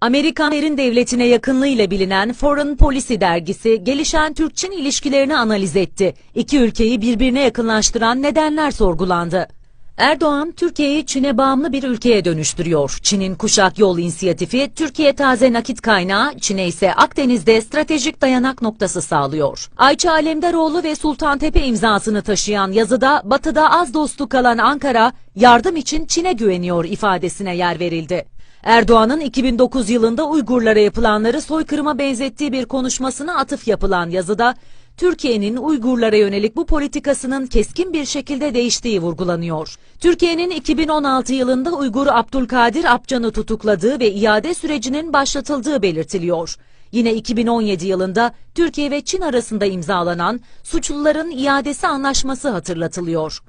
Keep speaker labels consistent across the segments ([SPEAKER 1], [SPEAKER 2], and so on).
[SPEAKER 1] Amerikan devletine yakınlığıyla bilinen Foreign Policy dergisi gelişen Türk-Çin ilişkilerini analiz etti. İki ülkeyi birbirine yakınlaştıran nedenler sorgulandı. Erdoğan, Türkiye'yi Çin'e bağımlı bir ülkeye dönüştürüyor. Çin'in Kuşak Yol inisiyatifi, Türkiye taze nakit kaynağı, Çin'e ise Akdeniz'de stratejik dayanak noktası sağlıyor. Ayça Alemdaroğlu ve Sultantepe imzasını taşıyan yazıda, Batı'da az dostu kalan Ankara, yardım için Çin'e güveniyor ifadesine yer verildi. Erdoğan'ın 2009 yılında Uygurlara yapılanları soykırıma benzettiği bir konuşmasına atıf yapılan yazıda, Türkiye'nin Uygurlara yönelik bu politikasının keskin bir şekilde değiştiği vurgulanıyor. Türkiye'nin 2016 yılında Uygur Abdülkadir Apcan'ı tutukladığı ve iade sürecinin başlatıldığı belirtiliyor. Yine 2017 yılında Türkiye ve Çin arasında imzalanan suçluların iadesi anlaşması hatırlatılıyor.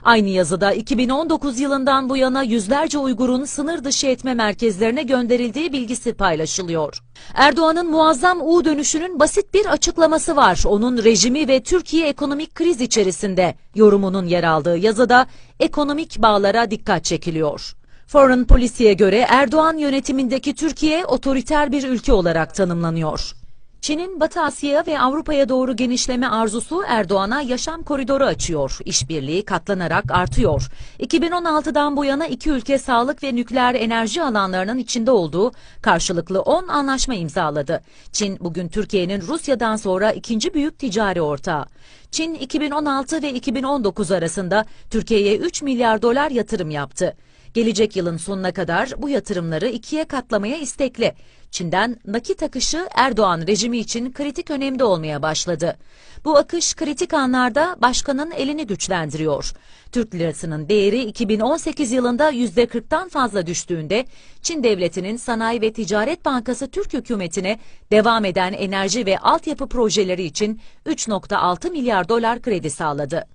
[SPEAKER 1] Aynı yazıda 2019 yılından bu yana yüzlerce Uygur'un sınır dışı etme merkezlerine gönderildiği bilgisi paylaşılıyor. Erdoğan'ın muazzam U dönüşünün basit bir açıklaması var. Onun rejimi ve Türkiye ekonomik kriz içerisinde yorumunun yer aldığı yazıda ekonomik bağlara dikkat çekiliyor. Foreign Policy'ye göre Erdoğan yönetimindeki Türkiye otoriter bir ülke olarak tanımlanıyor. Çin'in Batı Asya ve Avrupa'ya doğru genişleme arzusu Erdoğan'a yaşam koridoru açıyor. İşbirliği katlanarak artıyor. 2016'dan bu yana iki ülke sağlık ve nükleer enerji alanlarının içinde olduğu karşılıklı 10 anlaşma imzaladı. Çin bugün Türkiye'nin Rusya'dan sonra ikinci büyük ticari ortağı. Çin 2016 ve 2019 arasında Türkiye'ye 3 milyar dolar yatırım yaptı. Gelecek yılın sonuna kadar bu yatırımları ikiye katlamaya istekli. Çin'den nakit akışı Erdoğan rejimi için kritik önemde olmaya başladı. Bu akış kritik anlarda başkanın elini güçlendiriyor. Türk lirasının değeri 2018 yılında %40'tan fazla düştüğünde Çin devletinin Sanayi ve Ticaret Bankası Türk hükümetine devam eden enerji ve altyapı projeleri için 3,6 milyar dolar kredi sağladı.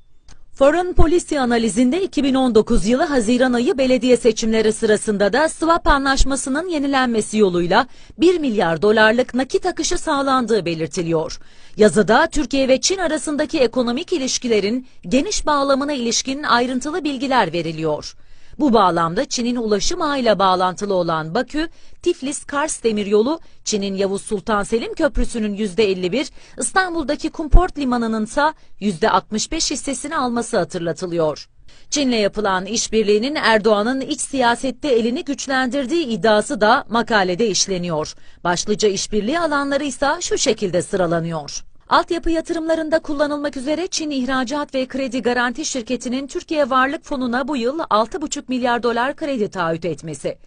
[SPEAKER 1] Foreign Policy analizinde 2019 yılı Haziran ayı belediye seçimleri sırasında da swap anlaşmasının yenilenmesi yoluyla 1 milyar dolarlık nakit akışı sağlandığı belirtiliyor. Yazıda Türkiye ve Çin arasındaki ekonomik ilişkilerin geniş bağlamına ilişkin ayrıntılı bilgiler veriliyor. Bu bağlamda Çin'in ulaşım ağıyla bağlantılı olan Bakü-Tiflis-Kars demiryolu, Çin'in Yavuz Sultan Selim Köprüsü'nün %51, İstanbul'daki Kumport Limanı'nın ise %65 hissesini alması hatırlatılıyor. Çin'le yapılan işbirliğinin Erdoğan'ın iç siyasette elini güçlendirdiği iddiası da makalede işleniyor. Başlıca işbirliği alanları ise şu şekilde sıralanıyor. Altyapı yatırımlarında kullanılmak üzere Çin İhracat ve Kredi Garanti Şirketi'nin Türkiye Varlık Fonu'na bu yıl 6,5 milyar dolar kredi taahhüt etmesi.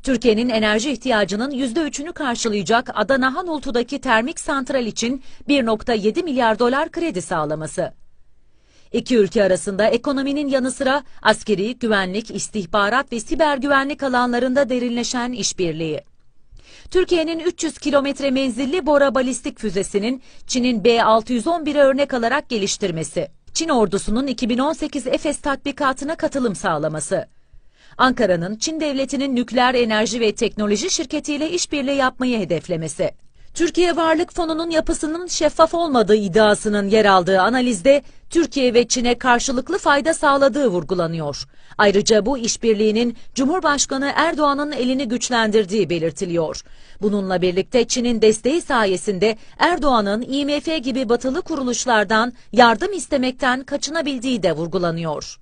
[SPEAKER 1] Türkiye'nin enerji ihtiyacının %3'ünü karşılayacak Adana Hanultu'daki termik santral için 1,7 milyar dolar kredi sağlaması. İki ülke arasında ekonominin yanı sıra askeri, güvenlik, istihbarat ve siber güvenlik alanlarında derinleşen işbirliği. Türkiye'nin 300 kilometre menzilli Bora balistik füzesinin Çin'in B-611'e örnek alarak geliştirmesi. Çin ordusunun 2018 Efes tatbikatına katılım sağlaması. Ankara'nın Çin devletinin nükleer enerji ve teknoloji şirketiyle işbirliği yapmayı hedeflemesi. Türkiye Varlık Fonu'nun yapısının şeffaf olmadığı iddiasının yer aldığı analizde Türkiye ve Çin'e karşılıklı fayda sağladığı vurgulanıyor. Ayrıca bu işbirliğinin Cumhurbaşkanı Erdoğan'ın elini güçlendirdiği belirtiliyor. Bununla birlikte Çin'in desteği sayesinde Erdoğan'ın IMF gibi batılı kuruluşlardan yardım istemekten kaçınabildiği de vurgulanıyor.